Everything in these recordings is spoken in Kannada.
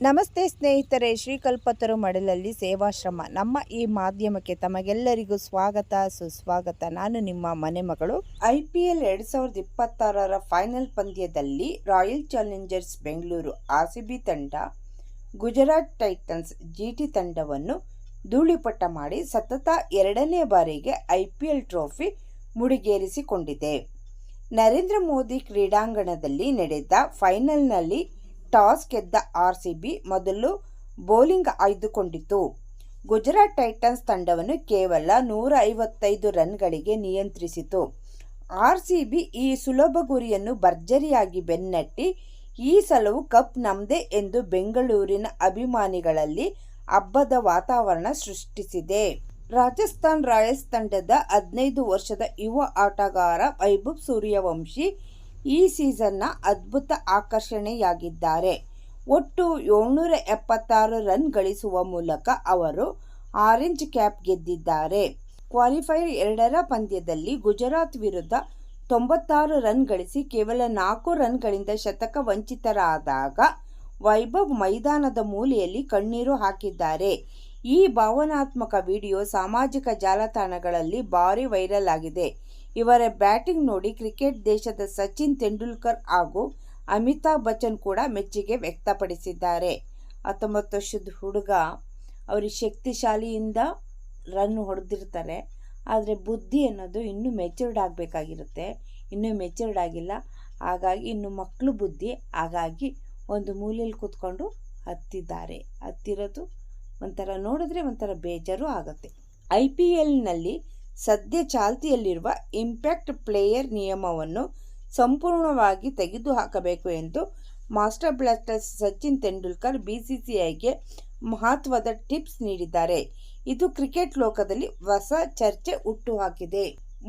ನಮಸ್ತೆ ಸ್ನೇಹಿತರೆ, ಶ್ರೀಕಲ್ಪತರು ಮಡಲಲ್ಲಿ ಸೇವಾಶ್ರಮ ನಮ್ಮ ಈ ಮಾಧ್ಯಮಕ್ಕೆ ತಮಗೆಲ್ಲರಿಗೂ ಸ್ವಾಗತ ಸುಸ್ವಾಗತ. ನಾನು ನಿಮ್ಮ ಮನೆ ಮಗಳು. IPL 2026 ಫೈನಲ್ ಪಂದ್ಯದಲ್ಲಿ ರಾಯಲ್ ಚಾಲೆಂಜರ್ಸ್ ಬೆಂಗಳೂರು RCB ತಂಡ ಗುಜರಾತ್ ಟೈಟನ್ಸ್ GT ತಂಡವನ್ನು ಧೂಳಿಪಟ ಮಾಡಿ ಸತತ 2ನೇ ಬಾರಿಗೆ IPL ಟ್ರೋಫಿ ಮುಡಿಗೇರಿಸಿಕೊಂಡಿದೆ. ನರೇಂದ್ರ ಮೋದಿ ಕ್ರೀಡಾಂಗಣದಲ್ಲಿ ನಡೆದ ಫೈನಲ್ನಲ್ಲಿ ಟಾಸ್ ಗೆದ್ದ RCB ಮೊದಲು ಬೌಲಿಂಗ್ ಆಯ್ದುಕೊಂಡಿತು. ಗುಜರಾತ್ ಟೈಟನ್ಸ್ ತಂಡವನ್ನು ಕೇವಲ 155 ರನ್ಗಳಿಗೆ ನಿಯಂತ್ರಿಸಿತು. RCB ಈ ಸುಲಭ ಗುರಿಯನ್ನು ಭರ್ಜರಿಯಾಗಿ ಬೆನ್ನಟ್ಟಿ ಈ ಸಲವೂ ಕಪ್ ನಮ್ದೇ ಎಂದು ಬೆಂಗಳೂರಿನ ಅಭಿಮಾನಿಗಳಲ್ಲಿ ಹಬ್ಬದ ವಾತಾವರಣ ಸೃಷ್ಟಿಸಿದೆ. ರಾಜಸ್ಥಾನ್ ರಾಯಲ್ಸ್ ತಂಡದ 15 ವರ್ಷದ ಯುವ ಆಟಗಾರ ವೈಭವ್ ಸೂರ್ಯವಂಶಿ ಈ ಸೀಸನ್ನ ಅದ್ಭುತ ಆಕರ್ಷಣೆಯಾಗಿದ್ದಾರೆ. ಒಟ್ಟು 776 ರನ್ ಗಳಿಸುವ ಮೂಲಕ ಅವರು ಆರೆಂಜ್ ಕ್ಯಾಪ್ ಗೆದ್ದಿದ್ದಾರೆ. ಕ್ವಾಲಿಫೈಯರ್ 2ರ ಪಂದ್ಯದಲ್ಲಿ ಗುಜರಾತ್ ವಿರುದ್ಧ 96 ರನ್ ಗಳಿಸಿ ಕೇವಲ 4 ರನ್ಗಳಿಂದ ಶತಕ ವಂಚಿತರಾದಾಗ ವೈಭವ್ ಮೈದಾನದ ಮೂಲೆಯಲ್ಲಿ ಕಣ್ಣೀರು ಹಾಕಿದ್ದಾರೆ. ಈ ಭಾವನಾತ್ಮಕ ವಿಡಿಯೋ ಸಾಮಾಜಿಕ ಜಾಲತಾಣಗಳಲ್ಲಿ ಭಾರಿ ವೈರಲ್ ಆಗಿದೆ. ಇವರ ಬ್ಯಾಟಿಂಗ್ ನೋಡಿ ಕ್ರಿಕೆಟ್ ದೇಶದ ಸಚಿನ್ ತೆಂಡೂಲ್ಕರ್ ಹಾಗೂ ಅಮಿತಾಬ್ ಬಚ್ಚನ್ ಕೂಡ ಮೆಚ್ಚುಗೆ ವ್ಯಕ್ತಪಡಿಸಿದ್ದಾರೆ. 19 ವರ್ಷದ ಹುಡುಗ ಅವ್ರಿಗೆ ಶಕ್ತಿಶಾಲಿಯಿಂದ ರನ್ ಹೊಡೆದಿರ್ತಾರೆ, ಆದರೆ ಬುದ್ಧಿ ಅನ್ನೋದು ಇನ್ನೂ ಮೆಚ್ಯೂರ್ಡ್ ಆಗಬೇಕಾಗಿರುತ್ತೆ. ಇನ್ನೂ ಮೆಚ್ಯೂರ್ಡ್ ಆಗಿಲ್ಲ, ಹಾಗಾಗಿ ಇನ್ನು ಮಕ್ಕಳು ಬುದ್ಧಿ, ಹಾಗಾಗಿ ಒಂದು ಮೂಲೆಯಲ್ಲಿ ಕೂತ್ಕೊಂಡು ಹತ್ತಿರೋದು ಒಂಥರ ನೋಡಿದ್ರೆ ಒಂಥರ ಬೇಜಾರು ಆಗುತ್ತೆ. IPLನಲ್ಲಿ ಸದ್ಯ ಚಾಲ್ತಿಯಲ್ಲಿರುವ ಇಂಪ್ಯಾಕ್ಟ್ ಪ್ಲೇಯರ್ ನಿಯಮವನ್ನು ಸಂಪೂರ್ಣವಾಗಿ ತೆಗೆದುಹಾಕಬೇಕು ಎಂದು ಮಾಸ್ಟರ್ ಬ್ಲಾಸ್ಟರ್ ಸಚಿನ್ ತೆಂಡೂಲ್ಕರ್ BCCIಗೆ ಮಹತ್ವದ ಟಿಪ್ಸ್ ನೀಡಿದ್ದಾರೆ. ಇದು ಕ್ರಿಕೆಟ್ ಲೋಕದಲ್ಲಿ ಹೊಸ ಚರ್ಚೆ ಹುಟ್ಟುಹಾಕಿದೆ.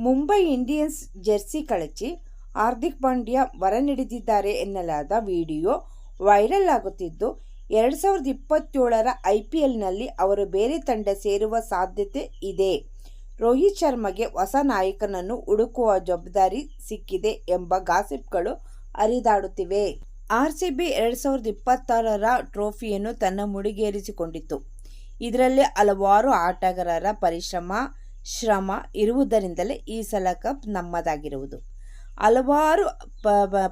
ಮುಂಬೈ ಇಂಡಿಯನ್ಸ್ ಜೆರ್ಸಿ ಕಳಚಿ ಹಾರ್ದಿಕ್ ಪಾಂಡ್ಯ ಹೊರನಡೆದಿದ್ದಾರೆ ಎನ್ನಲಾದ ವಿಡಿಯೋ ವೈರಲ್ ಆಗುತ್ತಿದ್ದು, 2027ರ IPLನಲ್ಲಿ ಅವರು ಬೇರೆ ತಂಡ ಸೇರುವ ಸಾಧ್ಯತೆ ಇದೆ. ರೋಹಿತ್ ಶರ್ಮಗೆ ಹೊಸ ನಾಯಕನನ್ನು ಹುಡುಕುವ ಜವಾಬ್ದಾರಿ ಸಿಕ್ಕಿದೆ ಎಂಬ ಗಾಸಿಪ್ಗಳು ಹರಿದಾಡುತ್ತಿವೆ. RCB 2026ರ ಟ್ರೋಫಿಯನ್ನು ತನ್ನ ಮುಡಿಗೇರಿಸಿಕೊಂಡಿತು. ಇದರಲ್ಲಿ ಹಲವಾರು ಆಟಗಾರರ ಶ್ರಮ ಇರುವುದರಿಂದಲೇ ಈ ಸಲ ಕಪ್ ನಮ್ಮದಾಗಿರುವುದು. ಹಲವಾರು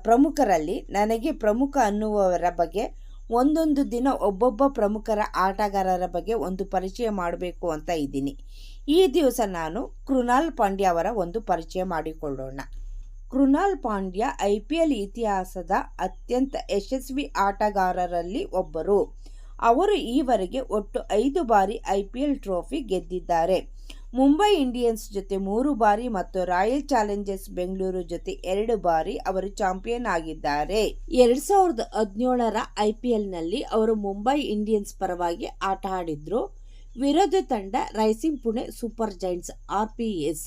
ಪ್ರಮುಖರಲ್ಲಿ ನನಗೆ ಪ್ರಮುಖ ಅನ್ನುವವರ ಬಗ್ಗೆ ಒಂದೊಂದು ದಿನ ಒಬ್ಬೊಬ್ಬ ಪ್ರಮುಖರ ಆಟಗಾರರ ಬಗ್ಗೆ ಒಂದು ಪರಿಚಯ ಮಾಡಬೇಕು ಅಂತ ಇದ್ದೀನಿ. ಈ ದಿವಸ ನಾನು ಕೃನಾಲ್ ಪಾಂಡ್ಯ ಅವರ ಒಂದು ಪರಿಚಯ ಮಾಡಿಕೊಳ್ಳೋಣ. ಕೃನಾಲ್ ಪಾಂಡ್ಯ IPL ಇತಿಹಾಸದ ಅತ್ಯಂತ ಯಶಸ್ವಿ ಆಟಗಾರರಲ್ಲಿ ಒಬ್ಬರು. ಅವರು ಈವರೆಗೆ ಒಟ್ಟು 5 ಬಾರಿ IPL ಟ್ರೋಫಿ ಗೆದ್ದಿದ್ದಾರೆ. ಮುಂಬೈ ಇಂಡಿಯನ್ಸ್ ಜೊತೆ 3 ಬಾರಿ ಮತ್ತು ರಾಯಲ್ ಚಾಲೆಂಜರ್ಸ್ ಬೆಂಗಳೂರು ಜೊತೆ 2 ಬಾರಿ ಅವರು ಚಾಂಪಿಯನ್ ಆಗಿದ್ದಾರೆ. 2017ರ IPLನಲ್ಲಿ ಅವರು ಮುಂಬೈ ಇಂಡಿಯನ್ಸ್ ಪರವಾಗಿ ಆಟ ಆಡಿದ್ರು. ವಿರೋಧಿ ತಂಡ rising Pune super giants RPS.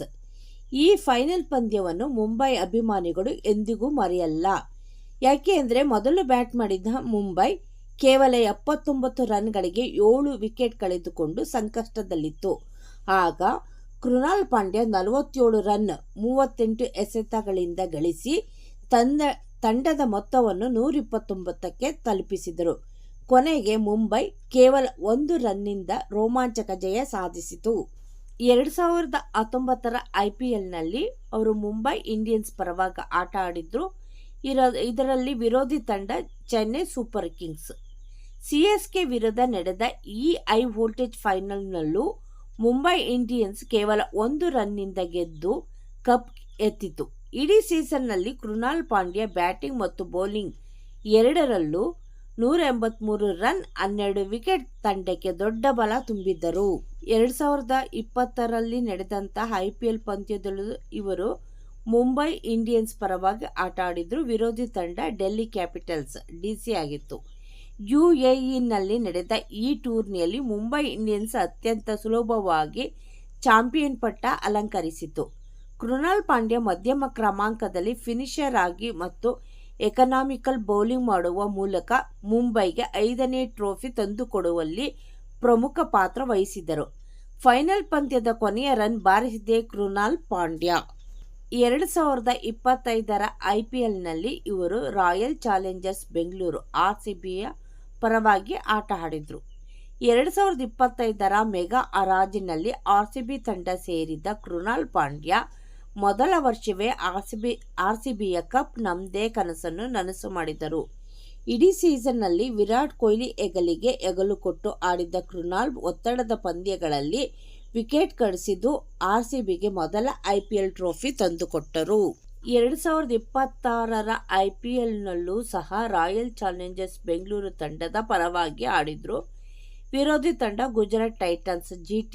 ಈ ಫೈನಲ್ ಪಂದ್ಯವನ್ನು ಮುಂಬೈ ಅಭಿಮಾನಿಗಳು ಎಂದಿಗೂ ಮರೆಯಲ್ಲ. ಯಾಕೆ ಅಂದರೆ ಮೊದಲು ಬ್ಯಾಟ್ ಮಾಡಿದ ಮುಂಬೈ ಕೇವಲ 79 ರನ್ಗಳಿಗೆ 7 ವಿಕೆಟ್ ಕಳೆದುಕೊಂಡು ಸಂಕಷ್ಟದಲ್ಲಿತ್ತು. ಆಗ ಕೃನಾಲ್ ಪಾಂಡ್ಯ 47 ರನ್ 38 ಎಸೆತಗಳಿಂದ ಗಳಿಸಿ ತಂಡದ ಮೊತ್ತವನ್ನು 129ಕ್ಕೆ ತಲುಪಿಸಿದರು. ಕೊನೆಗೆ ಮುಂಬೈ ಕೇವಲ 1 ರನ್ನಿಂದ ರೋಮಾಂಚಕ ಜಯ ಸಾಧಿಸಿತು. 2019ರ IPLನಲ್ಲಿ ಅವರು ಮುಂಬೈ ಇಂಡಿಯನ್ಸ್ ಪರವಾಗಿ ಆಟ ಆಡಿದ್ರು. ಇದರಲ್ಲಿ ವಿರೋಧಿ ತಂಡ ಚೆನ್ನೈ ಸೂಪರ್ ಕಿಂಗ್ಸ್. CSK ವಿರುದ್ಧ ನಡೆದ ಈ ಹೈ ವೋಲ್ಟೇಜ್ ಫೈನಲ್ನಲ್ಲೂ ಮುಂಬೈ ಇಂಡಿಯನ್ಸ್ ಕೇವಲ 1 ರನ್ನಿಂದ ಗೆದ್ದು ಕಪ್ ಎತ್ತಿತು. ಇಡೀ ಸೀಸನ್ನಲ್ಲಿ ಕೃನಾಲ್ ಪಾಂಡ್ಯ ಬ್ಯಾಟಿಂಗ್ ಮತ್ತು ಬೌಲಿಂಗ್ ಎರಡರಲ್ಲೂ 183 ರನ್ 12 ವಿಕೆಟ್ ತಂಡಕ್ಕೆ ದೊಡ್ಡ ಬಲ ತುಂಬಿದ್ದರು. 2020ರಲ್ಲಿ ನಡೆದಂತಹ IPL ಪಂದ್ಯದಲ್ಲೂ ಇವರು ಮುಂಬೈ ಇಂಡಿಯನ್ಸ್ ಪರವಾಗಿ ಆಟ ಆಡಿದ್ರು. ವಿರೋಧಿ ತಂಡ ಡೆಲ್ಲಿ ಕ್ಯಾಪಿಟಲ್ಸ್ DC ಆಗಿತ್ತು. UAEನಲ್ಲಿ ನಡೆದ ಈ ಟೂರ್ನಿಯಲ್ಲಿ ಮುಂಬೈ ಇಂಡಿಯನ್ಸ್ ಅತ್ಯಂತ ಸುಲಭವಾಗಿ ಚಾಂಪಿಯನ್ ಪಟ್ಟ ಅಲಂಕರಿಸಿತು. ಕೃನಾಲ್ ಪಾಂಡ್ಯ ಮಧ್ಯಮ ಕ್ರಮಾಂಕದಲ್ಲಿ ಫಿನಿಷರ್ ಆಗಿ ಮತ್ತು ಎಕನಾಮಿಕಲ್ ಬೌಲಿಂಗ್ ಮಾಡುವ ಮೂಲಕ ಮುಂಬೈಗೆ 5ನೇ ಟ್ರೋಫಿ ತಂದುಕೊಡುವಲ್ಲಿ ಪ್ರಮುಖ ಪಾತ್ರ ವಹಿಸಿದರು. ಫೈನಲ್ ಪಂದ್ಯದ ಕೊನೆಯ ರನ್ ಬಾರಿಸಿದೆ ಕೃನಾಲ್ ಪಾಂಡ್ಯ. 2025ರ IPLನಲ್ಲಿ ಇವರು ರಾಯಲ್ ಚಾಲೆಂಜರ್ಸ್ ಬೆಂಗಳೂರು RCBಯ ಪರವಾಗಿ ಆಟ ಆಡಿದರು. 2025ರ ಮೆಗಾ ಹರಾಜಿನಲ್ಲಿ RCB ತಂಡ ಸೇರಿದ ಕೃಣಾಲ್ ಪಾಂಡ್ಯ ಮೊದಲ ವರ್ಷವೇ RCBಯ ಕಪ್ ನಮ್ಮದೇ ಕನಸನ್ನು ನನಸು ಮಾಡಿದರು. ಇಡೀ ಸೀಸನ್ನಲ್ಲಿ ವಿರಾಟ್ ಕೊಹ್ಲಿ ಹೆಗಲು ಕೊಟ್ಟು ಆಡಿದ್ದ ಕೃಣಾಲ್ ಒತ್ತಡದ ಪಂದ್ಯಗಳಲ್ಲಿ ವಿಕೆಟ್ ಗಳಿಸಿದ್ದು RCBಗೆ ಮೊದಲ IPL ಟ್ರೋಫಿ ತಂದುಕೊಟ್ಟರು. 2026ರ IPLನಲ್ಲೂ ಸಹ ರಾಯಲ್ ಚಾಲೆಂಜರ್ಸ್ ಬೆಂಗಳೂರು ತಂಡದ ಪರವಾಗಿ ಆಡಿದ್ರು. ವಿರೋಧಿ ತಂಡ ಗುಜರಾತ್ ಟೈಟನ್ಸ್. GT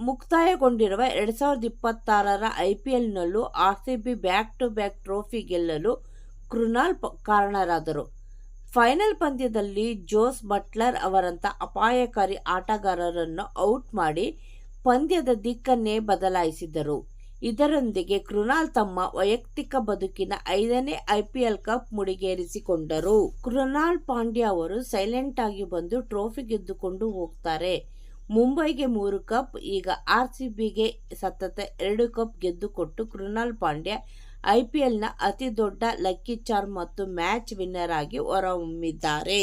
ಮುಕ್ತಾಯಗೊಂಡಿರುವ 2026ರ IPLನಲ್ಲೂ RCB back to back trophy ಗೆಲ್ಲಲು ಕೃಣಾಲ್ ಕಾರಣರಾದರು. ಫೈನಲ್ ಪಂದ್ಯದಲ್ಲಿ ಜೋಸ್ ಬಟ್ಲರ್ ಅವರಂಥ ಅಪಾಯಕಾರಿ ಆಟಗಾರರನ್ನು ಔಟ್ ಮಾಡಿ ಪಂದ್ಯದ ದಿಕ್ಕನ್ನೇ ಬದಲಾಯಿಸಿದರು. ಇದರೊಂದಿಗೆ ಕೃಣಾಲ್ ತಮ್ಮ ವೈಯಕ್ತಿಕ ಬದುಕಿನ 5ನೇ IPL ಕಪ್ ಮುಡಿಗೇರಿಸಿಕೊಂಡರು. ಕೃಣಾಲ್ ಪಾಂಡ್ಯ ಅವರು ಸೈಲೆಂಟ್ ಆಗಿ ಬಂದು ಟ್ರೋಫಿ ಗೆದ್ದುಕೊಂಡು ಹೋಗ್ತಾರೆ. ಮುಂಬೈಗೆ 3 ಕಪ್, ಈಗ RCBಗೆ ಸತತ 2 ಕಪ್ ಗೆದ್ದುಕೊಟ್ಟು ಕೃಣಾಲ್ ಪಾಂಡ್ಯ IPLನ ಅತಿ ದೊಡ್ಡ ಲಕ್ಕಿ ಚಾರ್ಮ್ ಮತ್ತು ಮ್ಯಾಚ್ ವಿನ್ನರ್ ಆಗಿ ಹೊರಹೊಮ್ಮಿದ್ದಾರೆ.